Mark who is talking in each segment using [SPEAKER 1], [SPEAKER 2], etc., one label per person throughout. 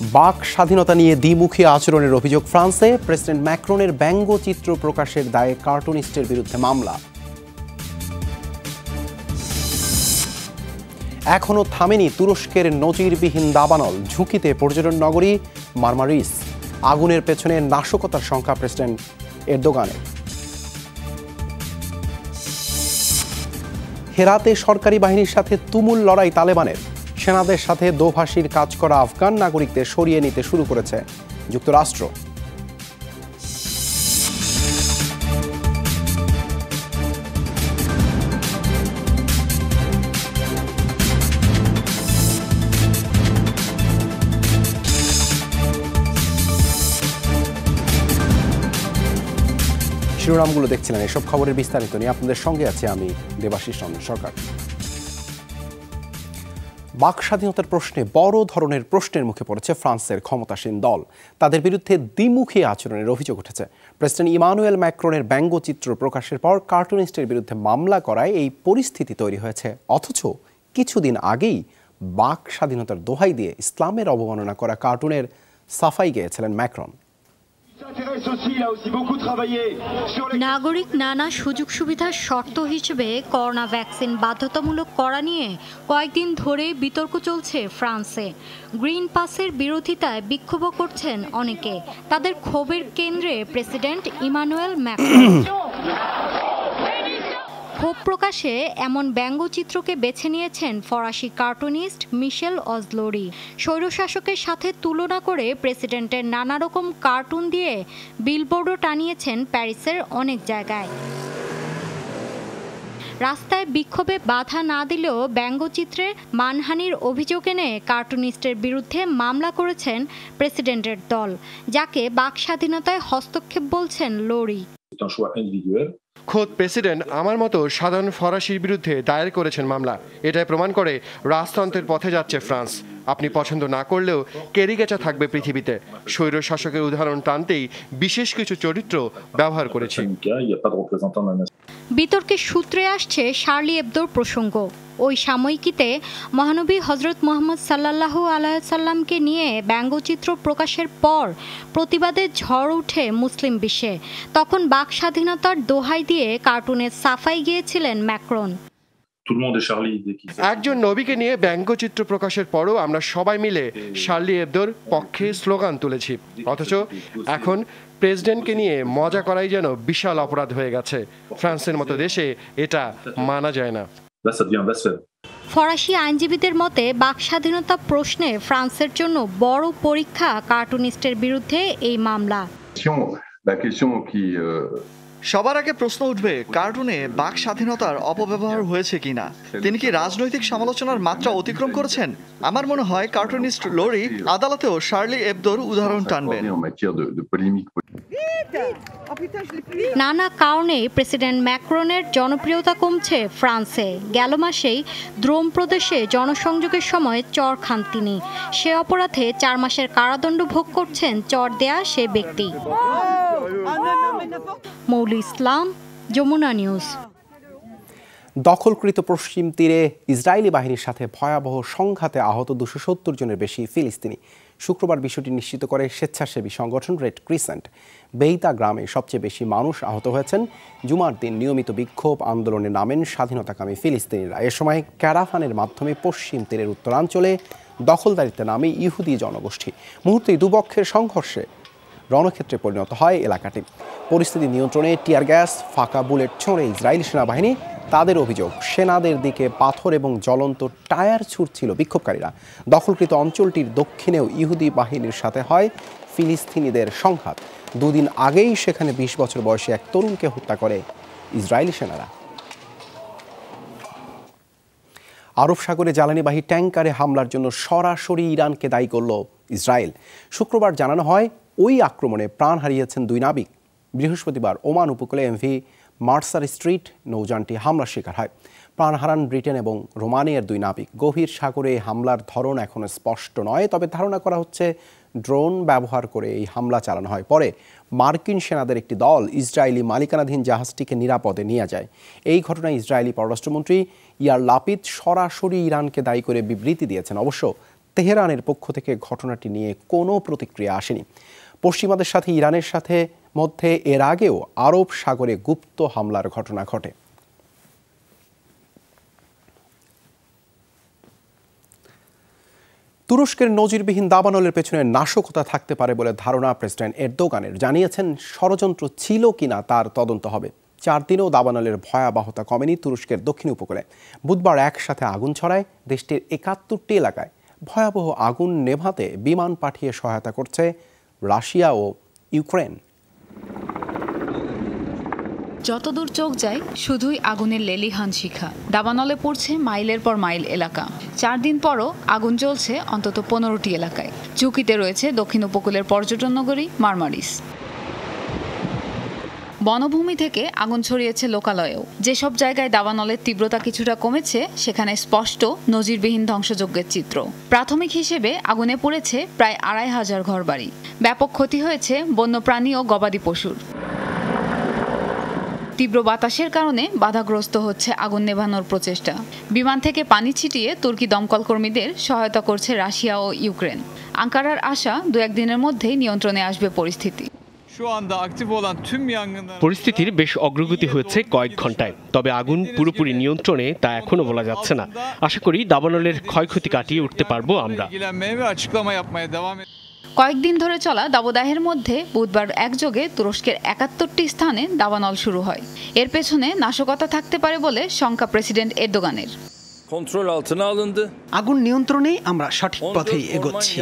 [SPEAKER 1] বাক স্বাধীনতা নিয়ে দ্বিমুখী আচরণের অভিযোগ ফ্রান্সে। প্রেসিডেন্ট ম্যাক্রনের ব্যঙ্গচিত্র প্রকাশের দায়ে কার্টুনিস্টের বিরুদ্ধে মামলা। এখনও থামেনি তুরস্কের নজিরবিহীন দাবানল। ঝুঁকিতে পর্যটন নগরী মারমারিস। আগুনের পেছনে নাশকতার শঙ্কা প্রেসিডেন্ট এরদোগানের। হেরাতে সরকারি বাহিনীর সাথে তুমুল লড়াই তালেবানের। সেনাদের সাথে দোভাষীর কাজ করা আফগান নাগরিকদের সরিয়ে নিতে শুরু করেছে যুক্তরাষ্ট্র। শিরোনামগুলো দেখছিলেন। এসব খবরের বিস্তারিত নিয়ে আপনাদের সঙ্গে আছে আমি দেবাশিস রঞ্জন সরকার। বাক স্বাধীনতার প্রশ্নে বড় ধরনের প্রশ্নের মুখে পড়েছে ফ্রান্সের ক্ষমতাসীন দল। তাদের বিরুদ্ধে দ্বিমুখী আচরণের অভিযোগ উঠেছে। প্রেসিডেন্ট ইমানুয়েল ম্যাক্রনের ব্যঙ্গচিত্র প্রকাশের পর কার্টুনিস্টের বিরুদ্ধে মামলা করায় এই পরিস্থিতি তৈরি হয়েছে। অথচ কিছুদিন আগেই বাক স্বাধীনতার দোহাই দিয়ে ইসলামের অবমাননা করা কার্টুনের সাফাই গেয়েছিলেন ম্যাক্রন।
[SPEAKER 2] নাগরিক নানা সুযোগ সুবিধার শর্ত হিসেবে করোনা ভ্যাকসিন বাধ্যতামূলক করা নিয়ে কয়েকদিন ধরে বিতর্ক চলছে ফ্রান্সে। গ্রিন পাসের বিরোধিতায় বিক্ষোভ করছেন অনেকে। তাদের ক্ষোভের কেন্দ্রে প্রেসিডেন্ট ইমানুয়েল ম্যাক্রন। ক্ষোভ প্রকাশে এমন ব্যঙ্গচিত্রকে বেছে নিয়েছেন ফরাসি কার্টুনিস্ট মিশেল অজলোরি। স্বৈরশাসকের সাথে তুলনা করে প্রেসিডেন্টের নানা রকম কার্টুন দিয়ে বিলবোর্ডও টানিয়েছেন প্যারিসের অনেক জায়গায়। রাস্তায় বিক্ষোভে বাধা না দিলেও ব্যঙ্গচিত্রে মানহানির অভিযোগ এনে কার্টুনিস্টের বিরুদ্ধে মামলা করেছেন প্রেসিডেন্টের দল, যাকে বাক স্বাধীনতায় হস্তক্ষেপ বলছেন লোরি।
[SPEAKER 3] খোদ প্রেসিডেন্ট আমার মতো সাধারণ ফরাসির বিরুদ্ধে দায়ের করেছেন মামলা। এটাই প্রমাণ করে রাজতন্ত্রের পথে যাচ্ছে ফ্রান্স। আপনি পছন্দ না করলেও কেরিকেচার থাকবে পৃথিবীতে। স্বৈর শাসকের উদাহরণ টানতেই বিশেষ কিছু চরিত্র ব্যবহার করেছে।
[SPEAKER 2] বিতর্কের সূত্রে আসছে শার্লি এবদোর প্রসঙ্গ। ওই সাময়িকীতে মহানবী হজরত মুহাম্মদ সাল্লাল্লাহু আলাইহি সাল্লামকে নিয়ে ব্যঙ্গচিত্র প্রকাশের পর প্রতিবাদের ঝড় ওঠে মুসলিম বিশ্বে। তখন বাক স্বাধীনতার দোহাই দিয়ে কার্টুনের সাফাই গিয়েছিলেন ম্যাক্রন।
[SPEAKER 3] একজন নবীকে নিয়ে ব্যঙ্গচিত্র প্রকাশের পরও আমরা সবাই মিলে শার্লি এবদোর পক্ষে স্লোগান তুলেছি। অথচ এখন প্রেসিডেন্টকে নিয়ে মজা করাই যেন বিশাল অপরাধ হয়ে গেছে। ফ্রান্সের মতো দেশে এটা মানা যায় না।
[SPEAKER 2] ফরাসি আইনজীবীদের মতে বাক স্বাধীনতা প্রশ্নে ফ্রান্সের জন্য বড় পরীক্ষা কার্টুনিস্টের বিরুদ্ধে এই মামলা।
[SPEAKER 4] সবার আগে প্রশ্ন উঠবে, কার্টুনে বাক স্বাধীনতার অপব্যবহার হয়েছে কিনা। তিনি কি রাজনৈতিক সমালোচনার মাত্রা অতিক্রম করেছেন? আমার মনে হয় কার্টুনিস্ট লোরি আদালতেও শার্লি এবদোর উদাহরণ টানবেন।
[SPEAKER 2] নানা কারণে প্রেসিডেন্ট ম্যাক্রনের জনপ্রিয়তা কমছে ফ্রান্সে। গেল মাসেই দ্রোম প্রদেশে জনসংযোগের সময় চর খান তিনি। সে অপরাধে 4 মাসের কারাদণ্ড ভোগ করছেন চর দেয়া সে ব্যক্তি। মৌলি ইসলাম, যমুনা নিউজ।
[SPEAKER 1] দখলকৃত পশ্চিম তীরে ইসরায়েলি বাহিনীর সাথে ভয়াবহ সংঘাতে আহত 270 জনের বেশি ফিলিস্তিনি। শুক্রবার বিষয়টি নিশ্চিত করে স্বেচ্ছাসেবী সংগঠন রেড ক্রিসেন্ট। বেইতা গ্রামে সবচেয়ে বেশি মানুষ আহত হয়েছেন। জুমার দিন নিয়মিত বিক্ষোভ আন্দোলনে নামেন স্বাধীনতাকামী ফিলিস্তিনিরা। এ সময় ক্যারাভানের মাধ্যমে পশ্চিম তীরের উত্তরাঞ্চলে দখলদারিত্বে নামে ইহুদি জনগোষ্ঠী। মুহূর্তেই দুপক্ষের সংঘর্ষে রণক্ষেত্রে পরিণত হয় এলাকাটি। পরিস্থিতি নিয়ন্ত্রণে টিয়ার গ্যাস, ফাঁকা বুলেট ছোঁড়ে ইসরায়েলি সেনাবাহিনী। তাদের অভিযোগ, সেনাদের দিকে পাথর এবং জ্বলন্ত টায়ার ছুড়ছিল বিক্ষোভকারীরা। দখলকৃত অঞ্চলটির দক্ষিণেও ইহুদি বাহিনীর সাথে হয় ফিলিস্তিনিদের সংঘাত। 2 দিন আগেই সেখানে 20 বছর বয়সী এক তরুণকে হত্যা করে ইসরায়েলি সেনারা। আরব সাগরে জ্বালানিবাহী ট্যাঙ্কারে হামলার জন্য সরাসরি ইরানকে দায়ী করল ইসরায়েল। শুক্রবার জানানো হয় ওই আক্রমণে প্রাণ হারিয়েছেন 2 নাবিক। বৃহস্পতিবার ওমান উপকূলে এমভি মার্সার স্ট্রিট নৌযানটি হামলার শিকার হয়। প্রাণ হারান ব্রিটেন এবং রোমানিয়ার 2 নাবিক। গভীর সাগরে হামলার ধরন এখনো স্পষ্ট নয়, তবে ধারণা করা হচ্ছে ড্রোন ব্যবহার করে এই হামলা চালানো হয়। পরে মার্কিন সেনাদের একটি দল ইসরায়েলি মালিকানাধীন জাহাজটিকে নিরাপদে নিয়ে যায়। এই ঘটনায় ইসরায়েলি পররাষ্ট্রমন্ত্রী ইয়ার লাপিদ সরাসরি ইরানকে দায়ী করে বিবৃতি দিয়েছেন। অবশ্য তেহরানের পক্ষ থেকে ঘটনাটি নিয়ে কোনো প্রতিক্রিয়া আসেনি। পশ্চিমাদের সাথে ইরানের সাথে মধ্যে এর আগেও আরব সাগরে গুপ্ত হামলার ঘটনা ঘটে। তুরস্কের নজিরবিহীন দাবানলের পেছনে নাশকতা থাকতে পারে বলে ধারণা প্রেসিডেন্ট এরদোগানের। জানিয়েছেন ষড়যন্ত্র ছিল কিনা তার তদন্ত হবে। 4 দিনেও দাবানলের ভয়াবহতা কমেনি তুরস্কের দক্ষিণ উপকূলে। বুধবার একসাথে আগুন ছড়ায় দেশটির 71টি এলাকায়। ভয়াবহ আগুন নেভাতে বিমান পাঠিয়ে সহায়তা করছে রাশিয়া ও ইউক্রেন।
[SPEAKER 5] যতদূর চোখ যায় শুধুই আগুনের লেলিহান শিখা। দাবানলে পড়ছে মাইলের পর মাইল এলাকা। 4 দিন পরও আগুন জ্বলছে অন্তত 15টি এলাকায়। ঝুঁকিতে রয়েছে দক্ষিণ উপকূলের পর্যটন নগরী মারমারিস। বনভূমি থেকে আগুন ছড়িয়েছে লোকালয়েও। যেসব জায়গায় দাবানলের তীব্রতা কিছুটা কমেছে সেখানে স্পষ্ট নজিরবিহীন ধ্বংসযজ্ঞের চিত্র। প্রাথমিক হিসেবে আগুনে পড়েছে প্রায় 2500 ঘরবাড়ি। ব্যাপক ক্ষতি হয়েছে বন্যপ্রাণী ও গবাদি পশুর। তীব্র বাতাসের কারণে বাধাগ্রস্ত হচ্ছে আগুন নেভানোর প্রচেষ্টা। বিমান থেকে পানি ছিটিয়ে তুর্কি দমকল কর্মীদের সহায়তা করছে রাশিয়া ও ইউক্রেন। আঙ্কারার আশা 2-1 দিনের মধ্যেই নিয়ন্ত্রণে আসবে পরিস্থিতি।
[SPEAKER 6] পরিস্থিতির বেশ অগ্রগতি হয়েছে কয়েক ঘন্টায়, তবে আগুন পুরোপুরি নিয়ন্ত্রণে তা এখনো বলা যাচ্ছে না। আশা করি দাবানলের ক্ষয়ক্ষতি কাটিয়ে উঠতে পারবো আমরা।
[SPEAKER 5] কয়েকদিন ধরে চলা দাবদাহের মধ্যে বুধবার একযোগে তুরস্কের 71টি স্থানে দাবানল শুরু হয়। এর পেছনে নাশকতা থাকতে পারে বলে শঙ্কা প্রেসিডেন্ট এরদোগানের।
[SPEAKER 7] আগুন নিয়ন্ত্রণে আমরা সঠিক পথেই এগোচ্ছি।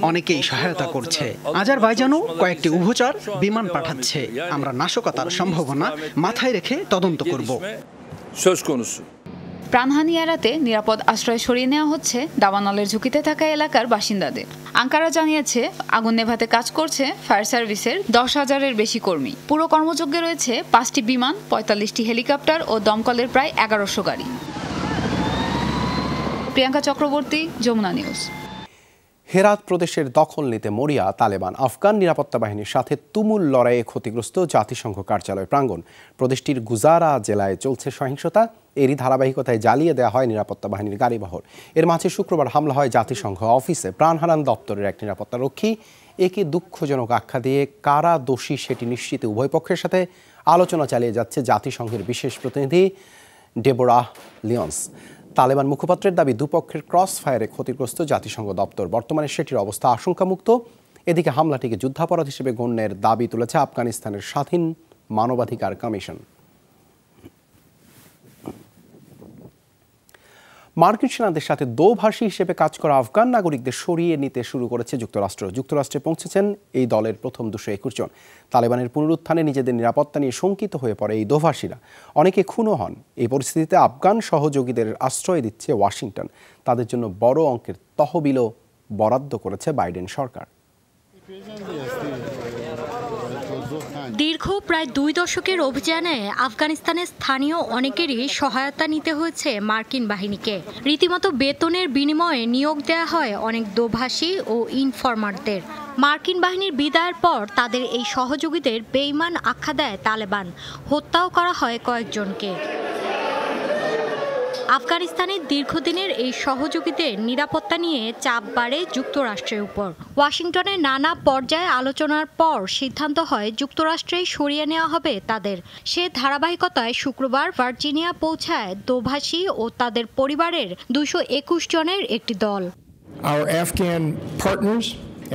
[SPEAKER 7] অনেকেই সহায়তা করছে। আজারবাইজানও কয়েকটি উভচর বিমান পাঠাচ্ছে। আমরা নাশকতার সম্ভাবনা মাথায় রেখে তদন্ত করব।
[SPEAKER 5] প্রাণহানি এড়াতে নিরাপদ আশ্রয় সরিয়ে নেওয়া হচ্ছে দাবানলের ঝুঁকিতে থাকা এলাকার বাসিন্দাদের। আঙ্কারা জানিয়েছে আগুন নেভাতে কাজ করছে ফায়ার সার্ভিসের 10,000-এর বেশি কর্মী। পুরো কর্মযজ্ঞে রয়েছে 5টি বিমান, 45টি হেলিকপ্টার ও দমকলের প্রায় 1100 গাড়ি। প্রিয়াঙ্কা চক্রবর্তী, যমুনা নিউজ।
[SPEAKER 1] হেরাত প্রদেশের দখল নিতে মরিয়া তালেবান। আফগান নিরাপত্তা বাহিনীর সাথে তুমুল লড়াইয়ে ক্ষতিগ্রস্ত জাতিসংঘ কার্যালয় প্রাঙ্গণ। প্রদেশটির গুজারা জেলায় চলছে সহিংসতা। এরই ধারাবাহিকতায় জ্বালিয়ে দেওয়া হয় নিরাপত্তা বাহিনীর গাড়িবহর। এর মাঝে শুক্রবার হামলা হয় জাতিসংঘ অফিসে। প্রাণ হারান দপ্তরের এক নিরাপত্তা রক্ষী। একে দুঃখজনক আখ্যা দিয়ে কারা দোষী সেটি নিশ্চিতে উভয় পক্ষের সাথে আলোচনা চালিয়ে যাচ্ছে জাতিসংঘের বিশেষ প্রতিনিধি ডেবোরা লিওন্স। তালেবান মুখপাত্রের দাবি, দুপক্ষের ক্রস ফায়ারে ক্ষতিগ্রস্ত জাতিসংঘ দপ্তর। বর্তমানে সেটির অবস্থা আশঙ্কামুক্ত। এদিকে হামলাটিকে যুদ্ধাপরাধ হিসেবে গণ্যের দাবি তুলেছে আফগানিস্তানের স্বাধীন মানবাধিকার কমিশন। মার্কিন সেনাদের সাথে দোভাষী হিসেবে কাজ করা আফগান নাগরিকদের সরিয়ে নিতে শুরু করেছে যুক্তরাষ্ট্র। যুক্তরাষ্ট্রে পৌঁছেছেন এই দলের প্রথম 221 জন। তালেবানের পুনরুত্থানে নিজেদের নিরাপত্তা নিয়ে শঙ্কিত হয়ে পড়ে এই দোভাষীরা। অনেকে খুনও হন। এই পরিস্থিতিতে আফগান সহযোগীদের আশ্রয় দিচ্ছে ওয়াশিংটন। তাদের জন্য বড় অঙ্কের তহবিলও বরাদ্দ করেছে বাইডেন সরকার।
[SPEAKER 2] দীর্ঘ প্রায় 2 দশকের অভিযানে আফগানিস্তানে স্থানীয় অনেকেরই সহায়তা নিতে হয়েছে মার্কিন বাহিনীকে। রীতিমতো বেতনের বিনিময়ে নিয়োগ দেওয়া হয় অনেক দোভাষী ও ইনফরমারদের। মার্কিন বাহিনীর বিদায়ের পর তাদের এই সহযোগীদের বেঈমান আখ্যা দেয় তালেবান। হত্যাও করা হয় কয়েকজনকে। আফগানিস্তানের দীর্ঘদিনের এই সহযোগীদের নিরাপত্তা নিয়ে চাপ বাড়ে যুক্তরাষ্ট্রের উপর। ওয়াশিংটনে নানা পর্যায়ে আলোচনার পর সিদ্ধান্ত হয় যুক্তরাষ্ট্রেই সরিয়ে নেওয়া হবে তাদের। সে ধারাবাহিকতায় শুক্রবার ভার্জিনিয়া পৌঁছায় দোভাষী ও তাদের পরিবারের 221 জনের একটি দল।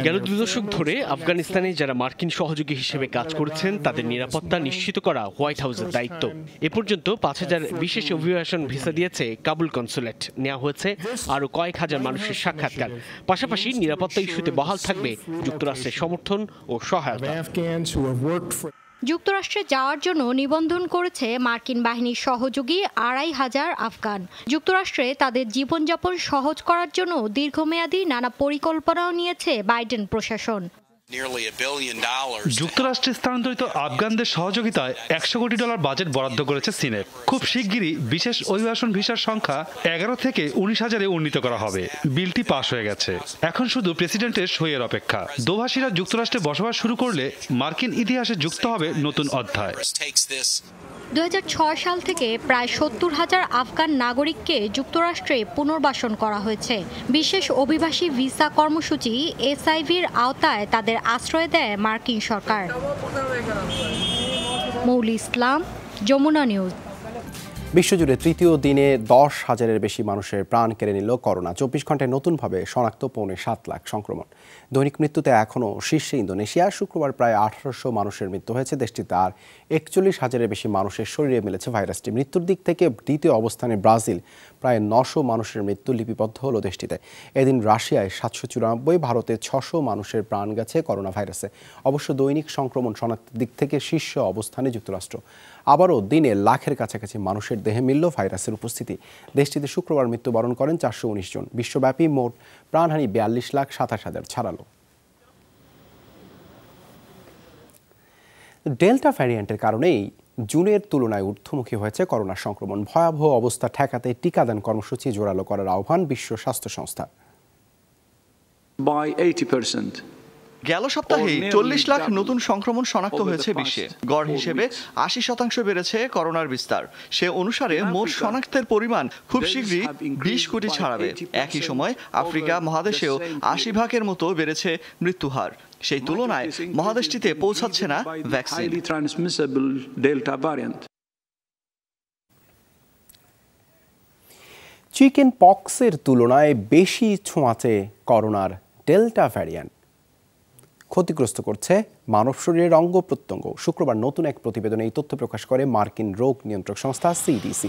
[SPEAKER 6] গেল 2 দশক ধরে আফগানিস্তানে যারা মার্কিন সহযোগী হিসেবে কাজ করছেন তাদের নিরাপত্তা নিশ্চিত করা হোয়াইট হাউসের দায়িত্ব। এ পর্যন্ত 5000 বিশেষ অভিবাসন ভিসা দিয়েছে কাবুল কনসুলেট। নেওয়া হয়েছে আরও কয়েক হাজার মানুষের সাক্ষাৎকার। পাশাপাশি নিরাপত্তা ইস্যুতে বহাল থাকবে যুক্তরাষ্ট্রের সমর্থন ও সহায়তা।
[SPEAKER 2] যুক্তরাষ্ট্রে যাওয়ার জন্য নিবন্ধন করেছে মার্কিন বাহিনীর সহযোগী 2500 আফগান। যুক্তরাষ্ট্রে তাদের জীবনযাপন সহজ করার জন্য দীর্ঘমেয়াদী নানা পরিকল্পনাও নিয়েছে বাইডেন প্রশাসন।
[SPEAKER 8] যুক্তরাষ্ট্রে স্থানান্তরিত আফগানদের সহযোগিতায় $100 কোটি বাজেট বরাদ্দ করেছে সিনেট। খুব শিগগিরই বিশেষ অভিবাসন ভিসার সংখ্যা 11 থেকে 19,000-এ উন্নীত করা হবে। বিলটি পাশ হয়ে গেছে। এখন শুধু প্রেসিডেন্টের সইয়ের অপেক্ষা। দোভাষীরা যুক্তরাষ্ট্রে বসবাস শুরু করলে মার্কিন ইতিহাসে যুক্ত হবে নতুন অধ্যায়।
[SPEAKER 2] 2006 সাল থেকে প্রায় 70,000 আফগান নাগরিককে যুক্তরাষ্ট্রে পুনর্বাসন করা হয়েছে। বিশেষ অভিবাসী ভিসা কর্মসূচি SIVর আওতায় তাদের আশ্রয় দেয় মার্কিন সরকার। মৌলি ইসলাম, যমুনা নিউজ।
[SPEAKER 1] বিশ্বজুড়ে তৃতীয় দিনে 10,000-এর বেশি মানুষের প্রাণ কেড়ে নিল করোনা। 24 ঘন্টায় নতুনভাবে শনাক্ত 7.5 লাখ সংক্রমণ। দৈনিক মৃত্যুতে এখনও শীর্ষে ইন্দোনেশিয়া। শুক্রবার প্রায় 1800 মানুষের মৃত্যু হয়েছে দেশটিতে, আর 41,000-এর বেশি মানুষের শরীরে মিলেছে ভাইরাসটি। মৃত্যুর দিক থেকে দ্বিতীয় অবস্থানে ব্রাজিল, প্রায় 900 মানুষের মৃত্যু লিপিবদ্ধ হলো দেশটিতে। এদিন রাশিয়ায় 794, ভারতে 600 মানুষের প্রাণ গেছে করোনা ভাইরাসে। অবশ্য দৈনিক সংক্রমণ শনাক্তের দিক থেকে শীর্ষ অবস্থানে যুক্তরাষ্ট্র। আবারও দিনে লাখের কাছাকাছি মানুষের দেহে মিলল ভাইরাসের উপস্থিতি। দেশটিতে শুক্রবার মৃত্যুবরণ করেন 419 জন। বিশ্বব্যাপী মোট প্রাণহানি 42,27,000 ছাড়ালো। ডেল্টা ভ্যারিয়েন্টের কারণেই জুনের তুলনায় ঊর্ধ্বমুখী হয়েছে করোনা সংক্রমণ। ভয়াবহ অবস্থা ঠেকাতে টিকাদান কর্মসূচি জোরালো করার আহ্বান বিশ্ব স্বাস্থ্য সংস্থা।
[SPEAKER 4] গেল সপ্তাহে 40 লাখ নতুন সংক্রমণ শনাক্ত হয়েছে বিশ্বে। গড় হিসেবে 80% বেড়েছে করোনার বিস্তার। সে অনুসারে মোট শনাক্তের পরিমাণ খুব শীঘ্রই 20 কোটি ছাড়াবে। একই সময় আফ্রিকা মহাদেশেও 80% মতো বেড়েছে মৃত্যুহার। সেই তুলনায় মহাদেশটিতে পৌঁছাচ্ছে না ভ্যাকসিন।
[SPEAKER 1] চিকেন পক্সের তুলনায় বেশি ছোঁয়াচে করোনার ডেল্টা ভ্যারিয়েন্ট ক্ষতিগ্রস্ত করছে মানব শরীরের অঙ্গ প্রত্যঙ্গ। শুক্রবার নতুন এক প্রতিবেদনে এই তথ্য প্রকাশ করে মার্কিন রোগ নিয়ন্ত্রক সংস্থা CDC,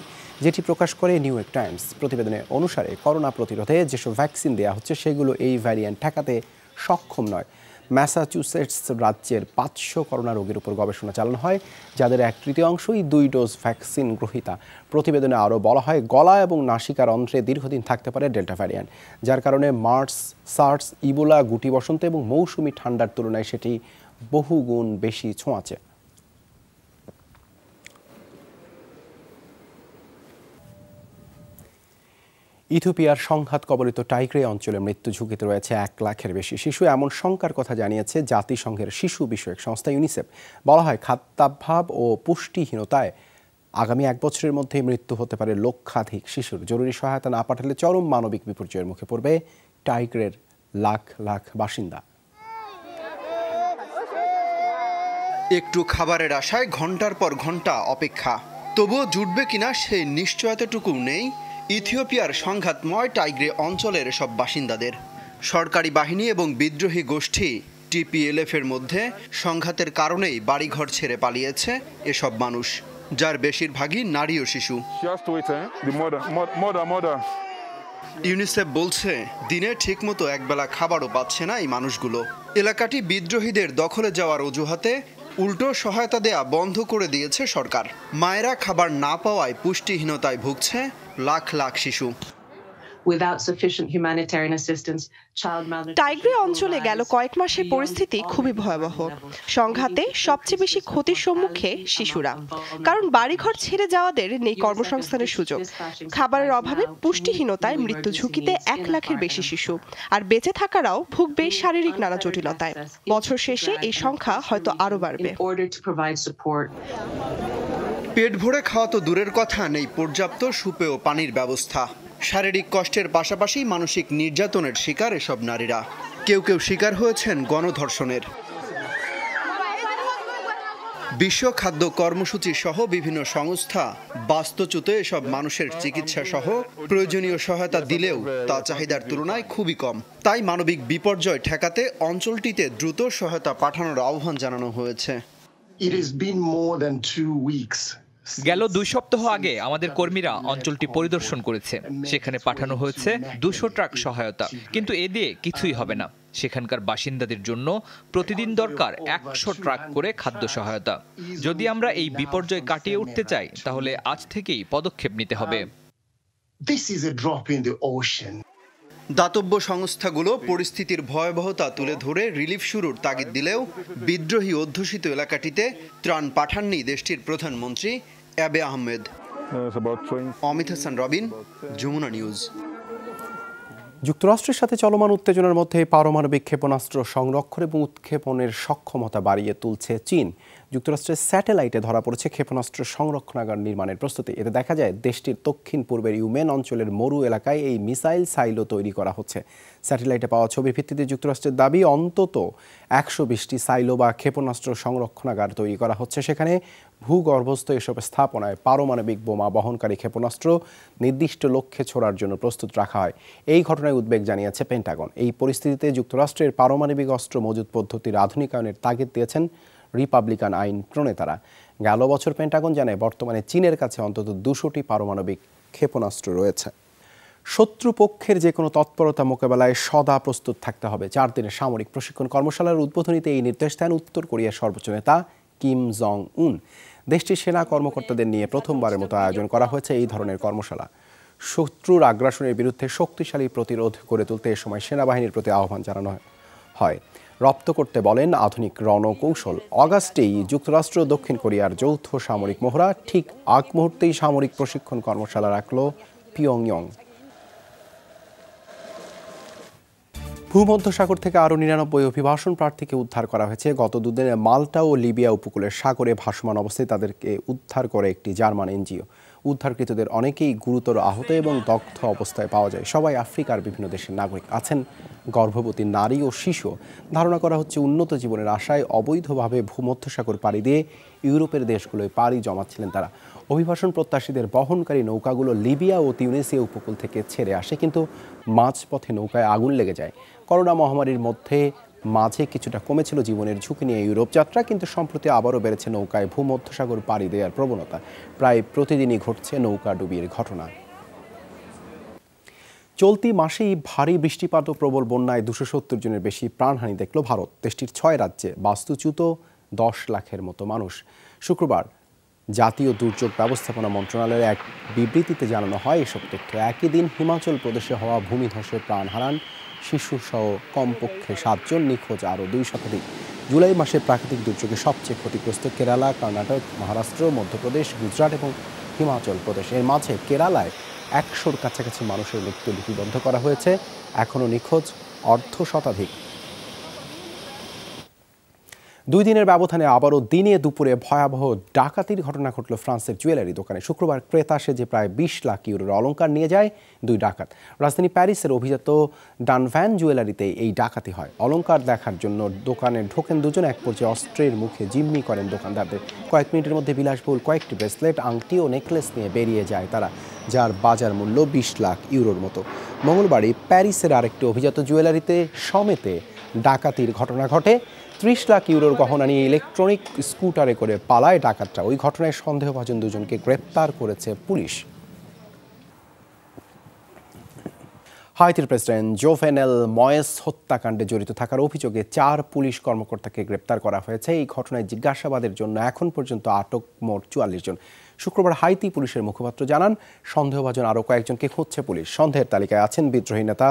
[SPEAKER 1] যেটি প্রকাশ করে নিউ ইয়র্ক টাইমস। প্রতিবেদনে অনুসারে করোনা প্রতিরোধে যেসব ভ্যাকসিন দেওয়া হচ্ছে সেগুলো এই ভ্যারিয়েন্ট ঠেকাতে সক্ষম নয়। ম্যাসাচুসেটস রাজ্যের 500 করোনা রোগীর উপর গবেষণা চালানো হয়, যাদের 1/3 2 ডোজ ভ্যাকসিন গ্রহীতা। প্রতিবেদনে আরও বলা হয়, গলা এবং নাসিকার অন্ত্রে দীর্ঘদিন থাকতে পারে ডেল্টা ভ্যারিয়েন্ট, যার কারণে মার্স, সার্স, ইবোলা, গুটি বসন্ত এবং মৌসুমি ঠান্ডার তুলনায় সেটি বহুগুণ বেশি ছোঁয়াচে। ইথিওপিয়ার সংঘাত কবলিত টাইগ্রে অঞ্চলে মৃত্যু ঝুঁকিতে রয়েছে 1 লাখের বেশি শিশু, এমন শঙ্কার কথা জানিয়েছে জাতিসংঘের শিশু বিষয়ক সংস্থা ইউনিসেফ। বলা হয়, খাদ্যাভাব ও পুষ্টিহীনতায় আগামী 1 বছরের মধ্যে মৃত্যু হতে পারে লক্ষাধিক শিশুর। জরুরি সহায়তা না পাঠালে চরম মানবিক বিপর্যয়ের মুখে পড়বে টাইগ্রের লাখ লাখ বাসিন্দা।
[SPEAKER 9] একটু খাবারের আশায় ঘন্টার পর ঘন্টা অপেক্ষা, তবুও জুটবে কিনা সেই নিশ্চয়তাটুকু নেই ইথিওপিয়ার সংঘাতময় টাইগ্রে অঞ্চলের সব বাসিন্দাদের। সরকারি বাহিনী এবং বিদ্রোহী গোষ্ঠী TPLF এর মধ্যে সংঘাতের কারণেই বাড়িঘর ছেড়ে পালিয়েছে এসব মানুষ, যার বেশিরভাগই নারী ও শিশু। ইউনিসেফ বলছে, দিনে ঠিকমতো একবেলা খাবারও পাচ্ছে না এই মানুষগুলো। এলাকাটি বিদ্রোহীদের দখলে যাওয়ার অজুহাতে উল্টো সহায়তা দেয়া বন্ধ করে দিয়েছে সরকার। মায়েরা খাবার না পাওয়ায় পুষ্টিহীনতায় ভুগছে লাখ লাখ শিশু।
[SPEAKER 10] টাইগ্রে অঞ্চলে গেল কয়েক মাসে পরিস্থিতি খুবই ভয়াবহ। সংঘাতে সবচেয়ে বেশি ক্ষতির সম্মুখে শিশুরা, কারণ বাড়িঘর ছেড়ে যাওয়াদের নেই কর্মসংস্থানের সুযোগ। খাবারের অভাবে পুষ্টিহীনতায় মৃত্যু ঝুঁকিতে 1 লাখের বেশি শিশু, আর বেঁচে থাকারাও ভুগবে শারীরিক নানা জটিলতায়। বছর শেষে এই সংখ্যা হয়তো আরও বাড়বে।
[SPEAKER 9] পেট ভরে খাওয়া তো দূরের কথা, নেই পর্যাপ্ত সুপেয় পানির ব্যবস্থা। শারীরিক কষ্টের পাশাপাশি মানসিক নির্যাতনের শিকার এসব নারীরা। কেউ কেউ শিকার হয়েছেন গণধর্ষণের। বিশ্ব খাদ্য কর্মসূচি সহ বিভিন্ন সংস্থা বাস্তুচ্যুত এসব মানুষের চিকিৎসা সহ প্রয়োজনীয় সহায়তা দিলেও তা চাহিদার তুলনায় খুবই কম। তাই মানবিক বিপর্যয় ঠেকাতে অঞ্চলটিতে দ্রুত সহায়তা পাঠানোর আহ্বান জানানো হয়েছে।
[SPEAKER 11] গেল 2 সপ্তাহ আগে আমাদের কর্মীরা অঞ্চলটি পরিদর্শন করেছে। সেখানে পাঠানো হয়েছে 200 ট্রাক সহায়তা, কিন্তু এ দিয়ে কিছুই হবে না। সেখানকার বাসিন্দাদের জন্য প্রতিদিন দরকার 100 ট্রাক করে খাদ্য সহায়তা। যদি আমরা এই বিপর্যয় কাটিয়ে উঠতে চাই, তাহলে আজ থেকেই পদক্ষেপ নিতে হবে।
[SPEAKER 9] দাতব্য সংস্থাগুলো পরিস্থিতির ভয়াবহতা তুলে ধরে রিলিফ শুরুর তাগিদ দিলেও বিদ্রোহী অধ্যুষিত এলাকাটিতে ত্রাণ পাঠাননি দেশটির প্রধানমন্ত্রী অ্যাবে আহমেদ। অমিত হাসান রবিন, যমুনা নিউজ।
[SPEAKER 1] যুক্তরাষ্ট্রের সাথে চলমান উত্তেজনার মধ্যে পারমাণবিক ক্ষেপণাস্ত্র সংরক্ষণ এবং উৎক্ষেপণের সক্ষমতা বাড়িয়ে তুলছে চীন। যুক্তরাষ্ট্রের স্যাটেলাইটে ধরা পড়েছে ক্ষেপণাস্ত্র সংরক্ষণাগার নির্মাণের প্রস্তুতি। এতে দেখা যায় দেশটির দক্ষিণ পূর্বের ইউমেন অঞ্চলের মরু এলাকায় এই মিসাইল সাইলো তৈরি করা হচ্ছে। স্যাটেলাইটে পাওয়া ছবির ভিত্তিতে যুক্তরাষ্ট্রের দাবি অন্তত 120টি সাইলো বা ক্ষেপণাস্ত্র সংরক্ষণাগার তৈরি করা হচ্ছে। সেখানে ভূগর্ভস্থ এসব স্থাপনায় পারমাণবিক বোমা বহনকারী ক্ষেপণাস্ত্র নির্দিষ্ট লক্ষ্যে ছোড়ার জন্য প্রস্তুত রাখা হয়। এই ঘটনায় উদ্বেগ জানিয়েছে পেন্টাগন। এই পরিস্থিতিতে যুক্তরাষ্ট্রের পারমাণবিক অস্ত্র মজুত পদ্ধতির আধুনিকায়নের তাগিদ দিয়েছেন রিপাবলিকান আইন প্রণেতারা। গেল বছর পেন্টাগন জানায় বর্তমানে চীনের কাছে অন্তত 200টি পারমাণবিক ক্ষেপণাস্ত্র রয়েছে। শত্রুপক্ষের যে কোনো তৎপরতা মোকাবেলায় সদা প্রস্তুত থাকতে হবে। 4 দিনের সামরিক প্রশিক্ষণ কর্মশালার উদ্বোধনীতে এই নির্দেশ দেন উত্তর কোরিয়ার সর্বোচ্চ নেতা কিম জং উন। দেশটির সেনা কর্মকর্তাদের নিয়ে প্রথমবারের মতো আয়োজন করা হয়েছে এই ধরনের কর্মশালা। শত্রুর আগ্রাসনের বিরুদ্ধে শক্তিশালী প্রতিরোধ গড়ে তুলতে এ সময় সেনাবাহিনীর প্রতি আহ্বান জানানো হয়। রপ্ত করতে বলেন আধুনিক রণকৌশল। অগাস্টেই যুক্তরাষ্ট্র দক্ষিণ কোরিয়ার যৌথ সামরিক মহড়া, ঠিক আগ মুহূর্তেই সামরিক প্রশিক্ষণ কর্মশালা রাখল পিয়ংইয়ং। ভূমধ্যসাগর থেকে আরও 99 অভিবাসন প্রার্থীকে উদ্ধার করা হয়েছে। গত দুদিনে মাল্টা ও লিবিয়া উপকূলের সাগরে ভাসমান অবস্থায় তাদেরকে উদ্ধার করে একটি জার্মান এনজিও। উদ্ধারকৃতদের অনেকেই গুরুতর আহত এবং দগ্ধ অবস্থায় পাওয়া যায়। সবাই আফ্রিকার বিভিন্ন দেশের নাগরিক, আছেন গর্ভবতী নারী ও শিশু। ধারণা করা হচ্ছে উন্নত জীবনের আশায় অবৈধভাবে ভূমধ্যসাগর পাড়ি দিয়ে ইউরোপের দেশগুলোয় পাড়ি জমাচ্ছিলেন তারা। অভিবাসন প্রত্যাশীদের বহনকারী নৌকাগুলো লিবিয়া ও তিউনিসিয়া উপকূল থেকে ছেড়ে আসে, কিন্তু মাঝপথে নৌকায় আগুন লেগে যায়। করোনা মহামারীর মধ্যে মাঝে কিছুটা কমেছিল জীবনের ঝুঁকি নিয়ে ইউরোপ যাত্রা, কিন্তু সম্প্রতি আবারও বেড়েছে নৌকায় ভূমধ্যসাগর পাড়ি দেওয়ার প্রবণতা। প্রায় প্রতিদিনই ঘটছে নৌকা ডুবির ঘটনা। চলতি মাসেই ভারী বৃষ্টিপাত ও প্রবল বন্যায় 270 জনের বেশি প্রাণহানি দেখল ভারত। দেশটির 6 রাজ্যে বাস্তুচ্যুত 10 লাখের মতো মানুষ। শুক্রবার জাতীয় দুর্যোগ ব্যবস্থাপনা মন্ত্রণালয়ের এক বিবৃতিতে জানানো হয় এসব তথ্য। একই দিন হিমাচল প্রদেশে হওয়া ভূমিধসে প্রাণ হারান শিশুসহ কমপক্ষে 7 জন, নিখোঁজ আরও 2 শতাধিক। জুলাই মাসে প্রাকৃতিক দুর্যোগে সবচেয়ে ক্ষতিগ্রস্ত কেরালা, কর্ণাটক, মহারাষ্ট্র, মধ্যপ্রদেশ, গুজরাট এবং হিমাচল প্রদেশ। এর মাঝে কেরালায় 100-র কাছাকাছি মানুষের মৃত্যু লিপিবদ্ধ করা হয়েছে। এখনও নিখোঁজ অর্ধ শতাধিক। 2 দিনের ব্যবধানে আবারও দিনে দুপুরে ভয়াবহ ডাকাতির ঘটনা ঘটল ফ্রান্সের জুয়েলারি দোকানে। শুক্রবার ক্রেতা সেজে প্রায় 20 লাখ ইউরোর অলংকার নিয়ে যায় 2 ডাকাত। রাজধানী প্যারিসের অভিজাত ডানভ্যান জুয়েলারিতে এই ডাকাতি হয়। অলংকার দেখার জন্য দোকানে ঢোকেন 2 জন। এক পর্যায়ে অস্ত্রের মুখে জিম্মি করেন দোকানদারদের। কয়েক মিনিটের মধ্যে বিলাসবহুল কয়েকটি ব্রেসলেট, আংটি ও নেকলেস নিয়ে বেরিয়ে যায় তারা, যার বাজার মূল্য 20 লাখ ইউরোর মতো। মঙ্গলবারই প্যারিসের আরেকটি অভিজাত জুয়েলারিতে সমেতে ডাকাতির ঘটনা ঘটে। 30 লাখ ইউরোর গহনা নিয়ে ইলেকট্রনিক স্কুটারে করে পালায় ডাকাতরা। ওই ঘটনায় সন্দেহভাজন 2 জনকে গ্রেপ্তার করেছে পুলিশ। হাইতির প্রেসিডেন্ট জোভেনেল ময়েস হত্যাকাণ্ডে জড়িত থাকার অভিযোগে 4 পুলিশ কর্মকর্তাকে গ্রেপ্তার করা হয়েছে। এই ঘটনায় জিজ্ঞাসাবাদের জন্য এখন পর্যন্ত আটক মোট 44 জন। শুক্রবার হাইতি পুলিশের মুখপাত্র জানান, সন্দেহভাজন আরও কয়েকজনকে খুঁজছে পুলিশ। সন্দেহের তালিকায় আছেন বিদ্রোহী নেতা,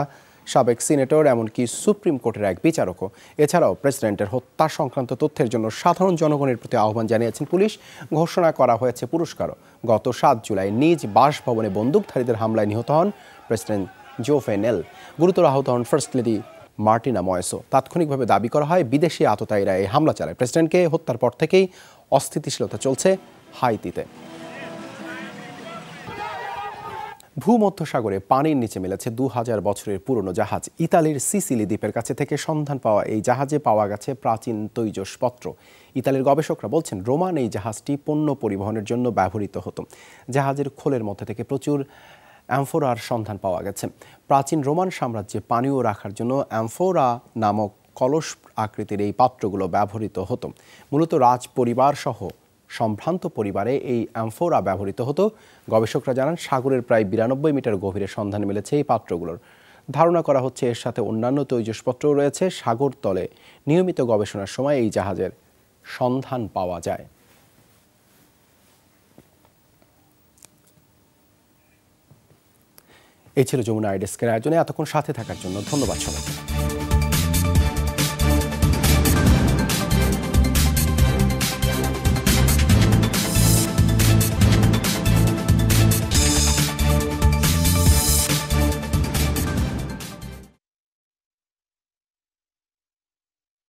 [SPEAKER 1] সাবেক সিনেটর, এমনকি সুপ্রিম কোর্টের এক বিচারকও। এছাড়াও প্রেসিডেন্টের হত্যা সংক্রান্ত তথ্যের জন্য সাধারণ জনগণের প্রতি আহ্বান জানিয়েছেন পুলিশ। ঘোষণা করা হয়েছে পুরস্কারও। গত 7 জুলাই নিজ বাসভবনে বন্দুকধারীদের হামলায় নিহত হন প্রেসিডেন্ট জোভেনেল। গুরুতর আহত হন ফার্স্ট লেডি মার্টিনা ময়েসো। তাৎক্ষণিকভাবে দাবি করা হয় বিদেশি আততায়ীরা এই হামলা চালায়। প্রেসিডেন্টকে হত্যার পর থেকেই অস্থিতিশীলতা চলছে হাইতিতে। ভূমধ্যসাগরে পানির নিচে মিলেছে 2000 বছরের পুরনো জাহাজ। ইতালির সিসিলি দ্বীপের কাছে থেকে সন্ধান পাওয়া এই জাহাজে পাওয়া গেছে প্রাচীন তৈজসপত্র। ইতালির গবেষকরা বলছেন, রোমান এই জাহাজটি পণ্য পরিবহনের জন্য ব্যবহৃত হতো। জাহাজের খোলের মধ্যে থেকে প্রচুর অ্যামফোরার সন্ধান পাওয়া গেছে। প্রাচীন রোমান সাম্রাজ্যে পানীয় রাখার জন্য অ্যামফোরা নামক কলস আকৃতির এই পাত্রগুলো ব্যবহৃত হতো। মূলত রাজ পরিবার সহ সম্ভ্রান্ত পরিবারে এই অ্যামফোরা ব্যবহৃত হতো। গবেষকরা জানান, সাগরের প্রায় 92 মিটার গভীরে সন্ধান মিলেছে এই পাত্রগুলোর। ধারণা করা হচ্ছে এর সাথে অন্যান্য তৈজসপত্রও রয়েছে। সাগর তলে নিয়মিত গবেষণার সময় এই জাহাজের সন্ধান পাওয়া যায়। এই ছিল যমুনা আই ডেস্কের আয়োজনে। এতক্ষণ সাথে থাকার জন্য ধন্যবাদ সবাইকে।